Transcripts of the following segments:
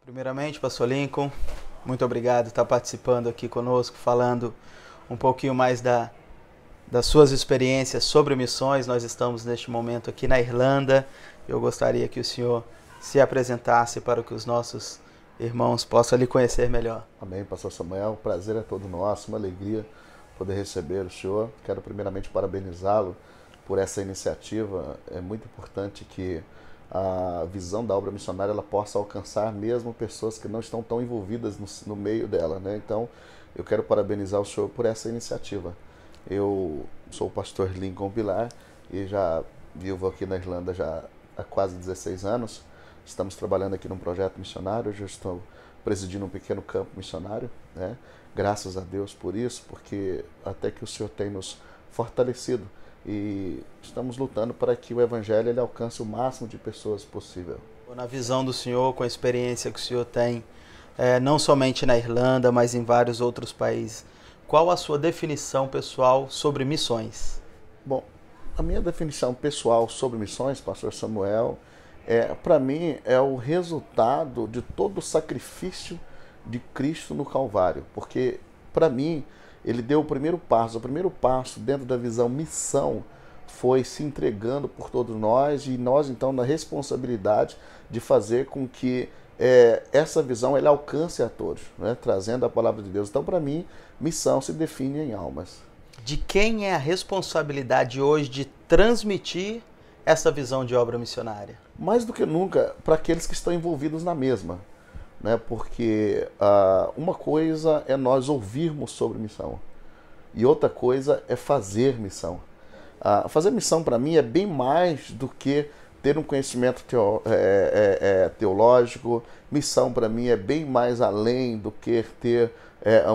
Primeiramente, Pastor Lincoln, muito obrigado por estar participando aqui conosco, falando um pouquinho mais das suas experiências sobre missões. Nós estamos neste momento aqui na Irlanda. Eu gostaria que o senhor se apresentasse para que os nossos irmãos possam lhe conhecer melhor. Amém, Pastor Samuel. O prazer é todo nosso, uma alegria poder receber o senhor. Quero primeiramente parabenizá-lo por essa iniciativa. É muito importante que a visão da obra missionária ela possa alcançar mesmo pessoas que não estão tão envolvidas no meio dela, né? Então, eu quero parabenizar o senhor por essa iniciativa. Eu sou o pastor Lincoln Vilar e já vivo aqui na Irlanda já há quase 16 anos. Estamos trabalhando aqui num projeto missionário, eu já estou presidindo um pequeno campo missionário, né? Graças a Deus por isso, porque até que o Senhor tem nos fortalecido e estamos lutando para que o Evangelho ele alcance o máximo de pessoas possível. Na visão do senhor, com a experiência que o senhor tem, não somente na Irlanda, mas em vários outros países, qual a sua definição pessoal sobre missões? Bom, a minha definição pessoal sobre missões, pastor Samuel, para mim é o resultado de todo o sacrifício de Cristo no Calvário, porque para mim ele deu o primeiro passo dentro da visão missão foi se entregando por todos nós e nós então na responsabilidade de fazer com que essa visão ele alcance a todos, né? Trazendo a palavra de Deus. Então para mim missão se define em almas. De quem é a responsabilidade hoje de transmitir essa visão de obra missionária? Mais do que nunca para aqueles que estão envolvidos na mesma, né? Porque uma coisa é nós ouvirmos sobre missão e outra coisa é fazer missão. Fazer missão para mim é bem mais do que ter um conhecimento teológico. Missão para mim é bem mais além do que ter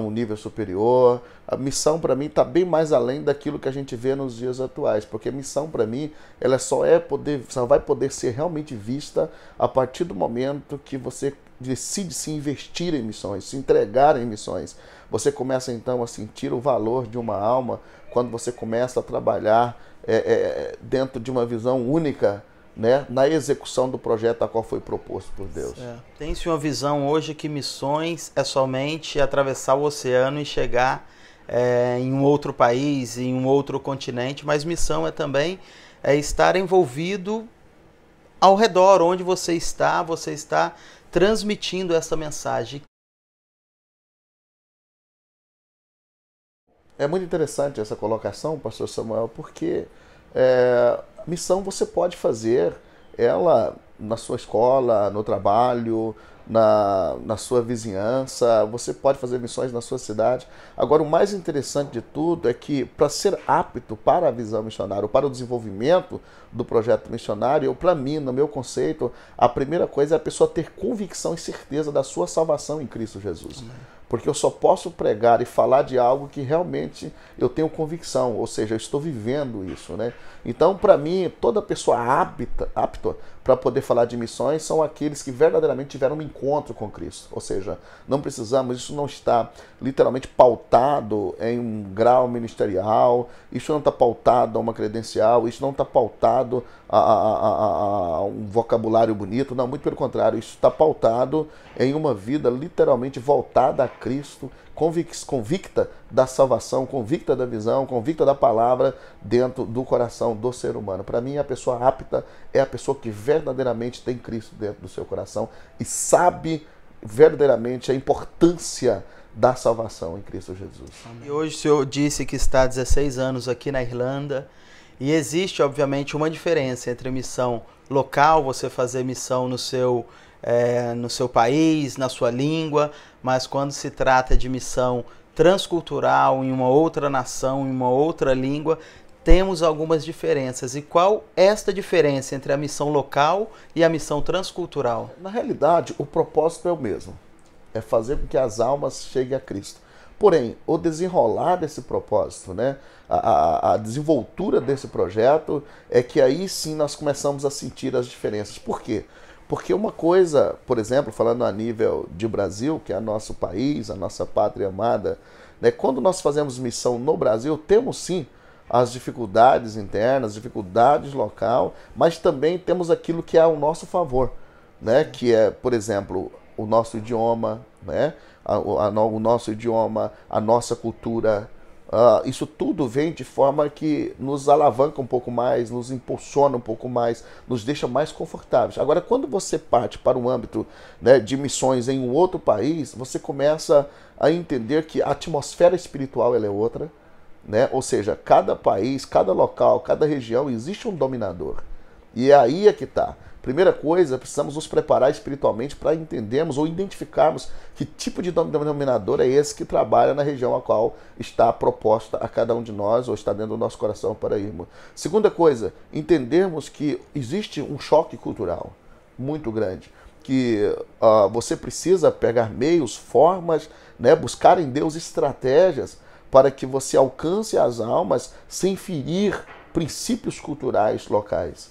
um nível superior. A missão para mim está bem mais além daquilo que a gente vê nos dias atuais, porque missão para mim ela só vai poder ser realmente vista a partir do momento que você decide se investir em missões, se entregar em missões. Você começa então a sentir o valor de uma alma quando você começa a trabalhar dentro de uma visão única, né, na execução do projeto a qual foi proposto por Deus. Tem-se uma visão hoje que missões é somente atravessar o oceano e chegar em um outro país, em um outro continente, mas missão é também estar envolvido ao redor, onde você está transmitindo essa mensagem. É muito interessante essa colocação, pastor Samuel, porque missão você pode fazer ela na sua escola, no trabalho, na sua vizinhança, você pode fazer missões na sua cidade. Agora, o mais interessante de tudo é que, para ser apto para a visão missionária, ou para o desenvolvimento do projeto missionário, para mim, no meu conceito, a primeira coisa é a pessoa ter convicção e certeza da sua salvação em Cristo Jesus. Porque eu só posso pregar e falar de algo que realmente eu tenho convicção, ou seja, eu estou vivendo isso, né? Então, para mim, toda pessoa apta para poder falar de missões são aqueles que verdadeiramente tiveram um encontro com Cristo. Ou seja, não precisamos, isso não está literalmente pautado em um grau ministerial, isso não está pautado a uma credencial, isso não está pautado a um vocabulário bonito, não, muito pelo contrário, isso está pautado em uma vida literalmente voltada a Cristo, convicta da salvação, convicta da visão, convicta da palavra dentro do coração do ser humano. Para mim, a pessoa apta é a pessoa que verdadeiramente tem Cristo dentro do seu coração e sabe verdadeiramente a importância da salvação em Cristo Jesus. E hoje o senhor disse que está há 16 anos aqui na Irlanda e existe, obviamente, uma diferença entre missão local, você fazer missão no seu país, na sua língua, mas quando se trata de missão transcultural em uma outra nação, em uma outra língua, temos algumas diferenças. E qual esta diferença entre a missão local e a missão transcultural? Na realidade, o propósito é o mesmo. É fazer com que as almas cheguem a Cristo. Porém, o desenrolar desse propósito, né, a desenvoltura desse projeto, é que aí sim nós começamos a sentir as diferenças. Por quê? Porque uma coisa, por exemplo, falando a nível de Brasil, que é nosso país, a nossa pátria amada, né, quando nós fazemos missão no Brasil, temos sim as dificuldades internas, dificuldades local, mas também temos aquilo que é ao nosso favor. né? Que é, por exemplo, o nosso idioma, né? O nosso idioma, a nossa cultura. Isso tudo vem de forma que nos alavanca um pouco mais, nos impulsiona um pouco mais, nos deixa mais confortáveis. Agora, quando você parte para o âmbito, né, de missões em um outro país, você começa a entender que a atmosfera espiritual ela é outra, né? Ou seja, cada país, cada local, cada região, existe um dominador. E é aí que está. Primeira coisa, precisamos nos preparar espiritualmente para entendermos ou identificarmos que tipo de dominador é esse que trabalha na região a qual está proposta a cada um de nós ou está dentro do nosso coração para irmos. Segunda coisa, entendermos que existe um choque cultural muito grande, que você precisa pegar meios, formas, né, buscar em Deus estratégias para que você alcance as almas sem ferir princípios culturais locais.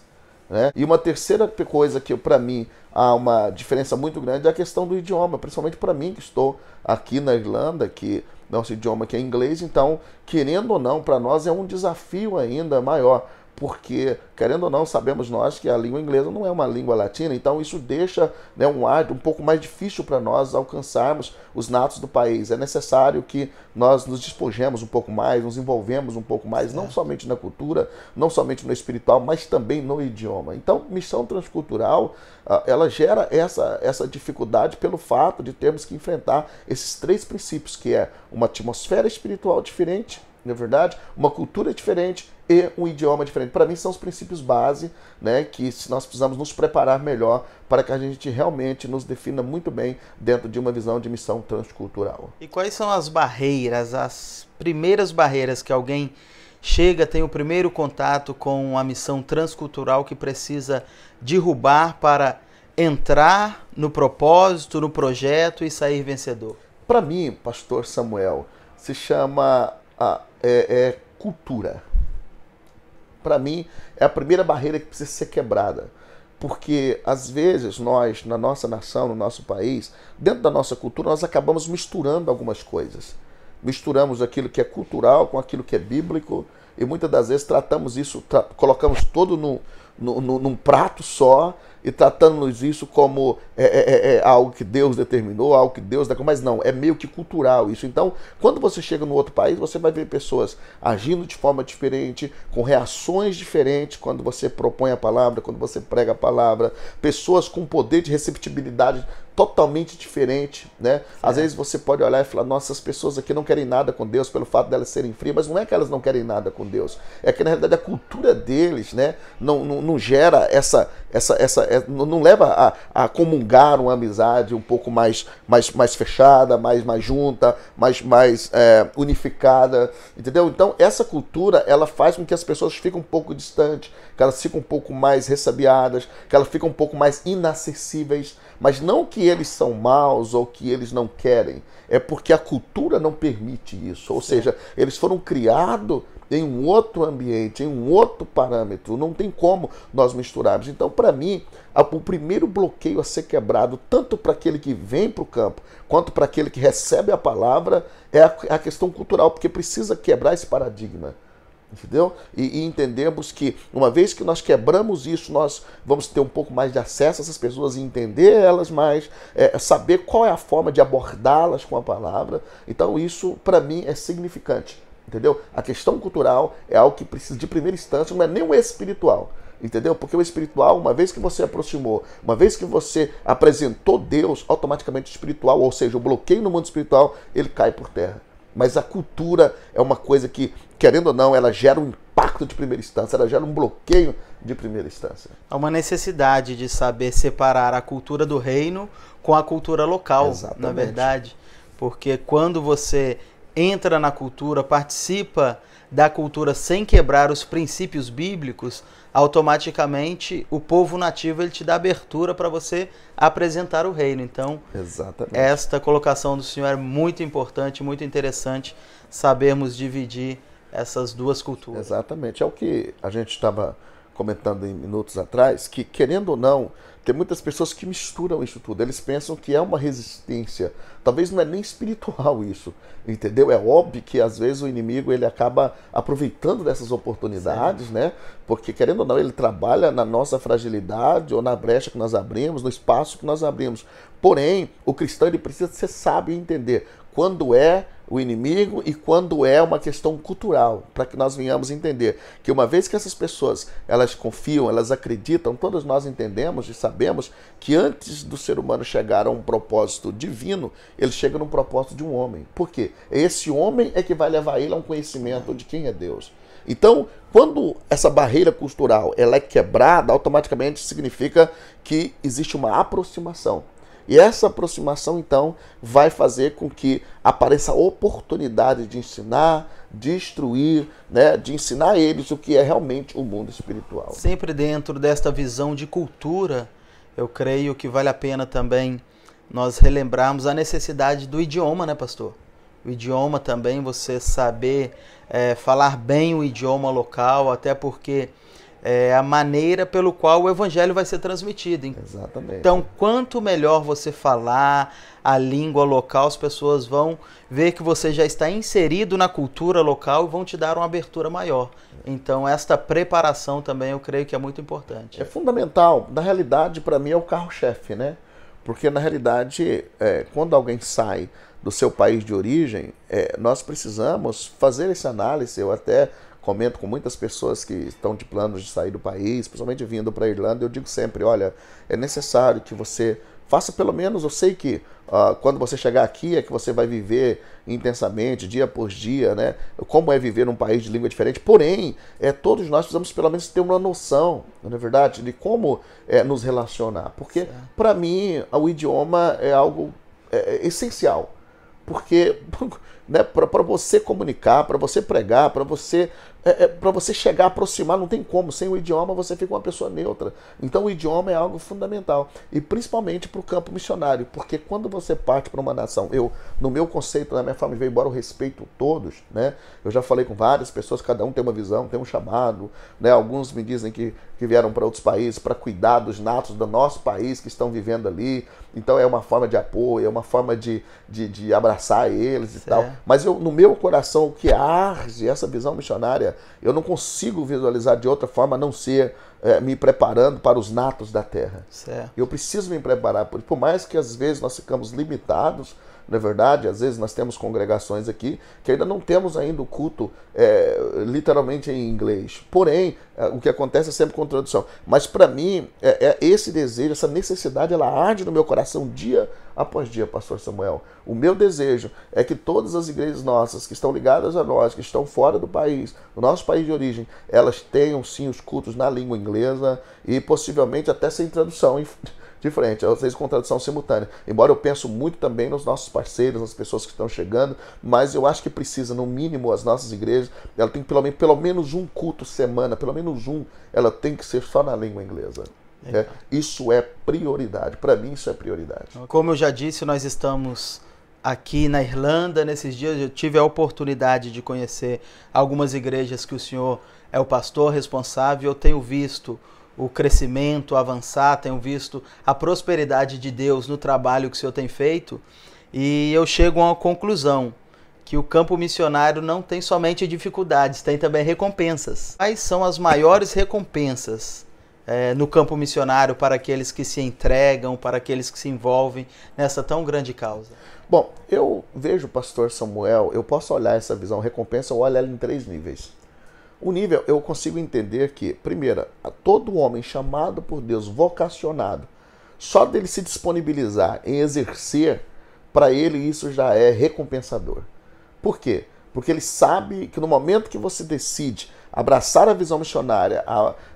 Né? E uma terceira coisa que para mim há uma diferença muito grande é a questão do idioma, principalmente para mim que estou aqui na Irlanda, que nosso idioma aqui é inglês, então, querendo ou não, para nós é um desafio ainda maior, porque, querendo ou não, sabemos nós que a língua inglesa não é uma língua latina, então isso deixa, né, um ar um pouco mais difícil para nós alcançarmos os natos do país. É necessário que nós nos despojemos um pouco mais, nos envolvemos um pouco mais, não somente na cultura, não somente no espiritual, mas também no idioma. Então, missão transcultural, ela gera essa dificuldade pelo fato de termos que enfrentar esses três princípios, que é uma atmosfera espiritual diferente, na verdade, uma cultura diferente e um idioma diferente. Para mim são os princípios base, né, que nós precisamos nos preparar melhor para que a gente realmente nos defina muito bem dentro de uma visão de missão transcultural. E quais são as barreiras, as primeiras barreiras que alguém chega, tem o primeiro contato com a missão transcultural que precisa derrubar para entrar no propósito, no projeto e sair vencedor? Para mim, pastor Samuel, se chama cultura. Para mim, é a primeira barreira que precisa ser quebrada. Porque, às vezes, nós, na nossa nação, no nosso país, dentro da nossa cultura, nós acabamos misturando algumas coisas. Misturamos aquilo que é cultural com aquilo que é bíblico, e muitas das vezes tratamos isso, colocamos todo num prato só, e tratamos isso como algo que Deus determinou, algo que Deus... Mas não, é meio que cultural isso. Então, quando você chega no outro país, você vai ver pessoas agindo de forma diferente, com reações diferentes quando você propõe a palavra, quando você prega a palavra, pessoas com poder de receptibilidade totalmente diferente, né? Às vezes você pode olhar e falar, nossa, as pessoas aqui não querem nada com Deus pelo fato delas serem frias, mas não é que elas não querem nada com Deus, é que na realidade a cultura deles, né, não gera não leva a comungar uma amizade um pouco mais fechada, mais junta, mais unificada, entendeu? Então essa cultura, ela faz com que as pessoas fiquem um pouco distantes, que elas ficam um pouco mais ressabiadas, que elas ficam um pouco mais inacessíveis, mas não que eles são maus ou que eles não querem, é porque a cultura não permite isso, ou seja, eles foram criados em um outro ambiente, em um outro parâmetro, não tem como nós misturarmos. Então, para mim, o primeiro bloqueio a ser quebrado, tanto para aquele que vem para o campo, quanto para aquele que recebe a palavra, é a questão cultural, porque precisa quebrar esse paradigma. Entendeu? E entendemos que, uma vez que nós quebramos isso, nós vamos ter um pouco mais de acesso a essas pessoas e entender elas mais, saber qual é a forma de abordá-las com a palavra. Então isso, para mim, é significante. Entendeu? A questão cultural é algo que precisa de primeira instância, não é nem o espiritual. Entendeu? Porque o espiritual, uma vez que você aproximou, uma vez que você apresentou Deus, automaticamente o espiritual, ou seja, o bloqueio no mundo espiritual, ele cai por terra. Mas a cultura é uma coisa que, querendo ou não, ela gera um impacto de primeira instância, ela gera um bloqueio de primeira instância. Há uma necessidade de saber separar a cultura do reino com a cultura local, Exatamente. Na verdade. Porque quando você entra na cultura, participa da cultura sem quebrar os princípios bíblicos, automaticamente o povo nativo ele te dá abertura para você apresentar o reino. Então, exatamente, esta colocação do senhor é muito importante, muito interessante sabermos dividir essas duas culturas. Exatamente. É o que a gente estava comentando em minutos atrás, que, querendo ou não, tem muitas pessoas que misturam isso tudo. Eles pensam que é uma resistência. Talvez não é nem espiritual isso, entendeu? É óbvio que às vezes o inimigo ele acaba aproveitando dessas oportunidades, né? Porque querendo ou não, ele trabalha na nossa fragilidade ou na brecha que nós abrimos, no espaço que nós abrimos. Porém, o cristão ele precisa ser sábio e entender quando é o inimigo e quando é uma questão cultural, para que nós venhamos entender que uma vez que essas pessoas elas confiam, elas acreditam, todos nós entendemos e sabemos que antes do ser humano chegar a um propósito divino, ele chega num propósito de um homem. Por quê? Esse homem é que vai levar ele a um conhecimento de quem é Deus. Então, quando essa barreira cultural ela é quebrada, automaticamente significa que existe uma aproximação. E essa aproximação, então, vai fazer com que apareça a oportunidade de ensinar, de instruir, né, de ensinar a eles o que é realmente o mundo espiritual. Sempre dentro desta visão de cultura, eu creio que vale a pena também nós relembrarmos a necessidade do idioma, né, pastor? O idioma também, você saber falar bem o idioma local, até porque é a maneira pelo qual o evangelho vai ser transmitido. Exatamente. Então, quanto melhor você falar a língua local, as pessoas vão ver que você já está inserido na cultura local e vão te dar uma abertura maior. Então, esta preparação também eu creio que é muito importante. É fundamental. Na realidade, para mim, é o carro-chefe, né? Porque, na realidade, quando alguém sai do seu país de origem, nós precisamos fazer essa análise. Eu até comento com muitas pessoas que estão de planos de sair do país, principalmente vindo para a Irlanda, eu digo sempre, olha, é necessário que você faça pelo menos, eu sei que quando você chegar aqui é que você vai viver intensamente, dia após dia, né? Como é viver num país de língua diferente, porém, todos nós precisamos pelo menos ter uma noção, não é verdade, de como nos relacionar, porque para mim o idioma é algo essencial, porque né, para você comunicar, para você pregar, para você chegar a aproximar, não tem como. Sem o idioma você fica uma pessoa neutra. Então o idioma é algo fundamental. E principalmente para o campo missionário. Porque quando você parte para uma nação, no meu conceito, na minha forma de ver, embora eu respeito todos, né, eu já falei com várias pessoas, cada um tem uma visão, tem um chamado. Né, alguns me dizem que vieram para outros países para cuidar dos natos do nosso país que estão vivendo ali. Então é uma forma de apoio, é uma forma de abraçar eles e tal. Mas no meu coração, o que arde essa visão missionária, eu não consigo visualizar de outra forma a não ser me preparando para os natos da terra. Certo. Eu preciso me preparar, por mais que às vezes nós ficamos limitados, não é verdade? Às vezes nós temos congregações aqui que ainda não temos ainda o culto literalmente em inglês. Porém, o que acontece é sempre com tradução. Mas para mim, esse desejo, essa necessidade, ela arde no meu coração dia após dia, pastor Samuel. O meu desejo é que todas as igrejas nossas que estão ligadas a nós, que estão fora do país, do nosso país de origem, elas tenham sim os cultos na língua inglesa e possivelmente até sem tradução diferente, às vezes com tradução simultânea. Embora eu penso muito também nos nossos parceiros, nas pessoas que estão chegando, mas eu acho que precisa, no mínimo, as nossas igrejas, ela tem pelo menos um culto semana, pelo menos ela tem que ser só na língua inglesa. Isso é prioridade. Para mim, isso é prioridade. Como eu já disse, nós estamos aqui na Irlanda. Nesses dias eu tive a oportunidade de conhecer algumas igrejas que o senhor é o pastor responsável. Eu tenho visto o crescimento avançar, tenho visto a prosperidade de Deus no trabalho que o senhor tem feito, e eu chego a uma conclusão, que o campo missionário não tem somente dificuldades, tem também recompensas. Quais são as maiores recompensas no campo missionário para aqueles que se entregam, para aqueles que se envolvem nessa tão grande causa? Bom, eu vejo, pastor Samuel, eu posso olhar essa visão recompensa, eu olho ela em 3 níveis. O nível, eu consigo entender que, primeiro, todo homem chamado por Deus, vocacionado, só dele se disponibilizar em exercer, para ele isso já é recompensador. Por quê? Porque ele sabe que no momento que você decide abraçar a visão missionária,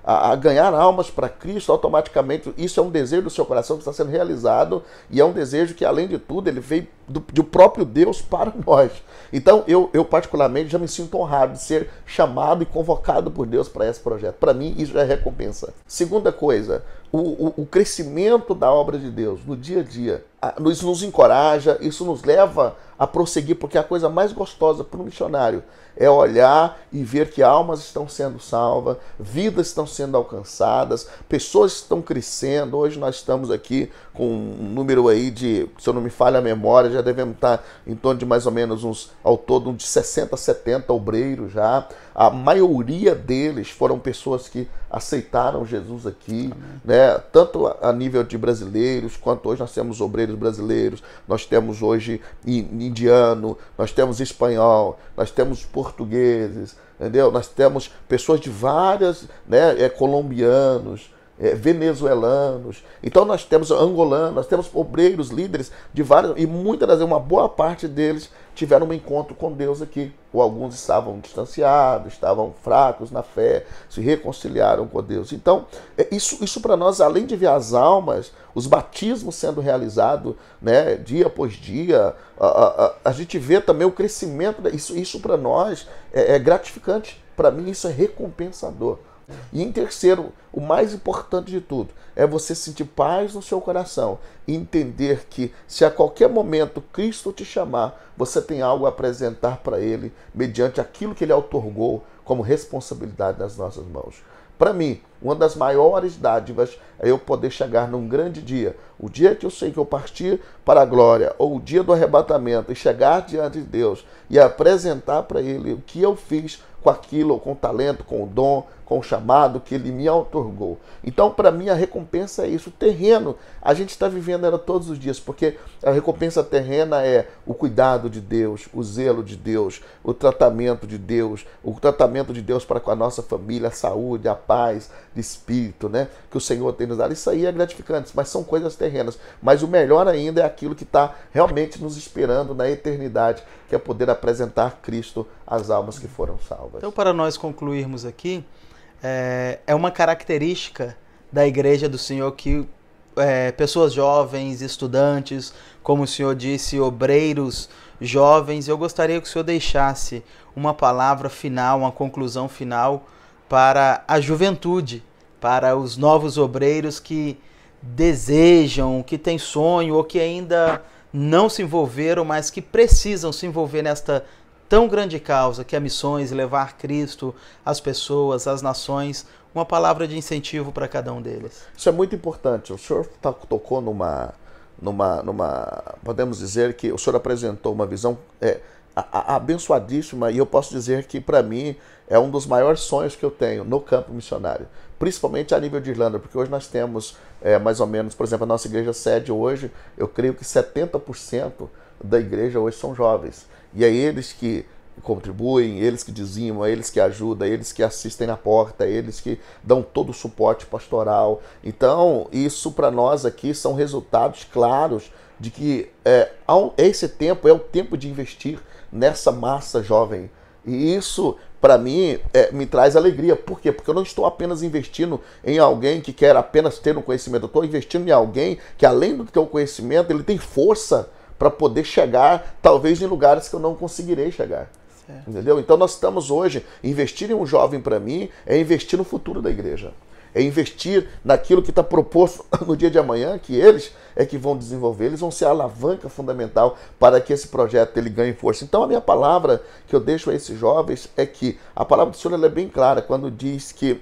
a ganhar almas para Cristo, automaticamente isso é um desejo do seu coração que está sendo realizado, e é um desejo que, além de tudo, ele veio do próprio Deus para nós. Então, eu particularmente já me sinto honrado de ser chamado e convocado por Deus para esse projeto. Para mim, isso é recompensa. Segunda coisa, o crescimento da obra de Deus no dia a dia, isso nos encoraja, isso nos leva a prosseguir, porque a coisa mais gostosa para um missionário é olhar e ver que almas estão sendo salvas, vidas estão sendo alcançadas, pessoas estão crescendo. Hoje nós estamos aqui com um número aí de, se eu não me falha a memória, já devemos estar em torno de mais ou menos ao todo de 60, 70 obreiros já. A maioria deles foram pessoas que aceitaram Jesus aqui, né? Tanto a nível de brasileiros, quanto hoje nós temos obreiros brasileiros, nós temos hoje indiano, nós temos espanhol, nós temos portugueses, entendeu? Nós temos pessoas de várias, né, colombianos, venezuelanos, então nós temos angolanos, nós temos obreiros, líderes de várias, e muitas das vezes, uma boa parte deles tiveram um encontro com Deus aqui, ou alguns estavam distanciados, estavam fracos na fé, se reconciliaram com Deus. Então, isso para nós, além de ver as almas, os batismos sendo realizados, né, dia após dia, a gente vê também o crescimento, isso para nós é gratificante, para mim isso é recompensador. E em terceiro, o mais importante de tudo, é você sentir paz no seu coração e entender que se a qualquer momento Cristo te chamar, você tem algo a apresentar para Ele mediante aquilo que Ele outorgou como responsabilidade nas nossas mãos. Para mim, uma das maiores dádivas é eu poder chegar num grande dia, o dia que eu sei que eu partir para a glória, ou o dia do arrebatamento, e chegar diante de Deus e apresentar para Ele o que eu fiz com aquilo, com o talento, com o dom, com o chamado que Ele me outorgou. Então, para mim, a recompensa é isso. O terreno, a gente está vivendo ela todos os dias, porque a recompensa terrena é o cuidado de Deus, o zelo de Deus, o tratamento de Deus para com a nossa família, a saúde, a paz de espírito, né, que o Senhor tem nos dado. Isso aí é gratificante, mas são coisas terrenas. Mas o melhor ainda é aquilo que está realmente nos esperando na eternidade, que é poder apresentar Cristo às almas que foram salvas. Então, para nós concluirmos aqui, é uma característica da Igreja do Senhor que pessoas jovens, estudantes, como o Senhor disse, obreiros jovens, eu gostaria que o Senhor deixasse uma palavra final, uma conclusão final para a juventude, para os novos obreiros que desejam, que têm sonho ou que ainda não se envolveram, mas que precisam se envolver nesta tão grande causa que é missões, levar Cristo às pessoas, às nações. Uma palavra de incentivo para cada um deles. Isso é muito importante. O senhor tocou numa podemos dizer que o senhor apresentou uma visão abençoadíssima, e eu posso dizer que para mim é um dos maiores sonhos que eu tenho no campo missionário, principalmente a nível de Irlanda, porque hoje nós temos mais ou menos, por exemplo, a nossa igreja sede hoje, eu creio que 70% da igreja hoje são jovens, e é eles que contribuem, eles que dizimam, eles que ajudam, eles que assistem na porta, eles que dão todo o suporte pastoral. Então, isso para nós aqui são resultados claros de que esse tempo é o tempo de investir nessa massa jovem. E isso, para mim, me traz alegria. Por quê? Porque eu não estou apenas investindo em alguém que quer apenas ter um conhecimento. Eu estou investindo em alguém que, além do teu conhecimento, ele tem força para poder chegar, talvez, em lugares que eu não conseguirei chegar. Certo. Entendeu? Então nós estamos hoje, investir em um jovem para mim é investir no futuro da igreja. É investir naquilo que está proposto no dia de amanhã, que eles é que vão desenvolver, eles vão ser a alavanca fundamental para que esse projeto ele ganhe força. Então a minha palavra que eu deixo a esses jovens é que a palavra do Senhor ela é bem clara quando diz que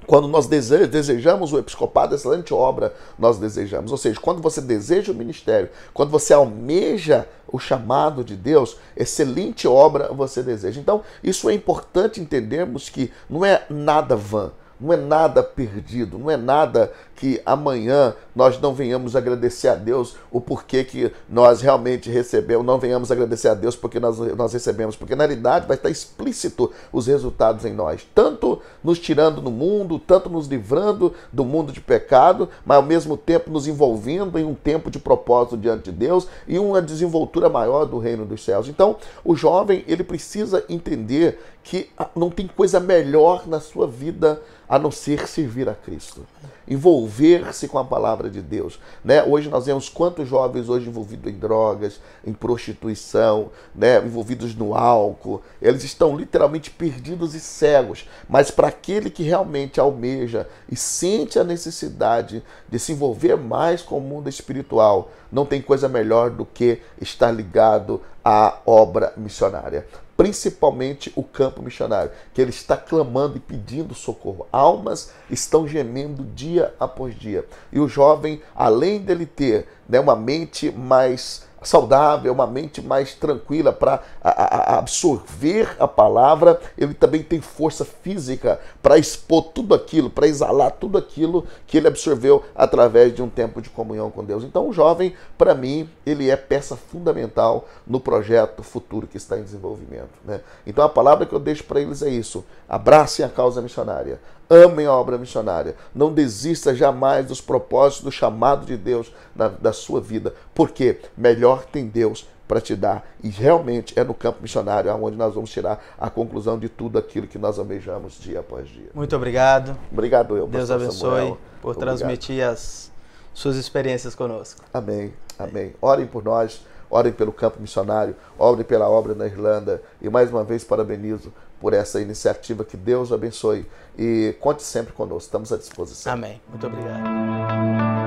quando nós desejamos o episcopado, excelente obra nós desejamos. Ou seja, quando você deseja o ministério, quando você almeja o chamado de Deus, excelente obra você deseja. Então, isso é importante entendermos que não é nada vã, não é nada perdido, não é nada que amanhã nós não venhamos agradecer a Deus o porquê que nós realmente recebemos, não venhamos agradecer a Deus porque nós recebemos, porque na realidade vai estar explícito os resultados em nós, tanto nos tirando do mundo, tanto nos livrando do mundo de pecado, mas ao mesmo tempo nos envolvendo em um tempo de propósito diante de Deus e uma desenvoltura maior do reino dos céus. Então, o jovem, ele precisa entender que não tem coisa melhor na sua vida a não ser servir a Cristo. Envolver-se com a palavra de Deus, né? Hoje nós vemos quantos jovens hoje envolvidos em drogas, em prostituição, né? Envolvidos no álcool, eles estão literalmente perdidos e cegos, mas para aquele que realmente almeja e sente a necessidade de se envolver mais com o mundo espiritual, não tem coisa melhor do que estar ligado à obra missionária. principalmente o campo missionário, que ele está clamando e pedindo socorro. Almas estão gemendo dia após dia. E o jovem, além dele ter, né, uma mente mais saudável, uma mente mais tranquila para absorver a palavra, ele também tem força física para expor tudo aquilo, para exalar tudo aquilo que ele absorveu através de um tempo de comunhão com Deus. Então o jovem, para mim, ele é peça fundamental no projeto futuro que está em desenvolvimento, né? Então a palavra que eu deixo para eles é isso: abracem a causa missionária, amem a obra missionária, não desista jamais dos propósitos, do chamado de Deus da sua vida, porque melhor tem Deus para te dar, e realmente é no campo missionário onde nós vamos tirar a conclusão de tudo aquilo que nós almejamos dia após dia. Muito obrigado. Obrigado eu, Deus pastor abençoe Samuel. por Obrigado. transmitir as suas experiências conosco. Amém, amém. Orem por nós, orem pelo campo missionário, orem pela obra na Irlanda, e mais uma vez parabenizo por essa iniciativa. Que Deus abençoe e conte sempre conosco, estamos à disposição. Amém. Muito obrigado.